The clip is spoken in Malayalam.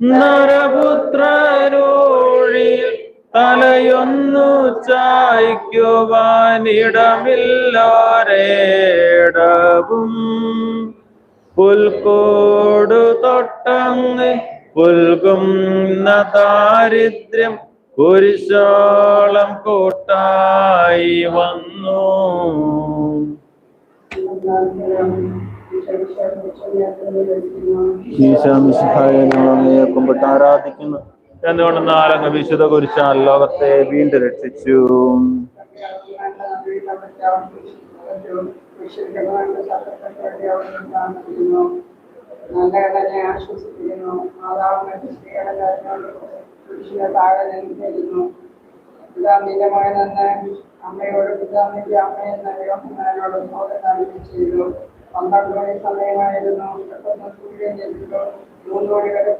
നരപുത്രരൂഴിൽ തലയൊന്നു ചായ്ക്കുവാനിടമില്ലാരേടവും പുൽക്കോടു തൊട്ടങ്ങ് പുൽകുന്ന ദാരിദ്ര്യം കുരിശോളം കൂട്ടായി വന്നു. ഈശോമിശിഹായെ കുമ്പിട്ട് ആരാധിക്കുന്നു. എന്തുകൊണ്ടെന്നാൽ അങ്ങ് വിശുദ്ധ കുരിശാൽ ലോകത്തെ വീണ്ടും രക്ഷിച്ചു. നല്ലവനെ ആശ്വസിപ്പിക്കുന്നു. മാതാവിനെ പുരുഷനെ താഴെ നിന്നിരുന്നു. പിതാമിതമായ നിന്ന് അമ്മയോട് പിതാമിന്റെ അമ്മയെന്ന യോഹന്നാനോട് ബോധനം ചെയ്തു. 12 മണി സമയമായിരുന്നു. പെട്ടെന്ന് സൂര്യൻ ജനിച്ചു. 3 മണി വരെ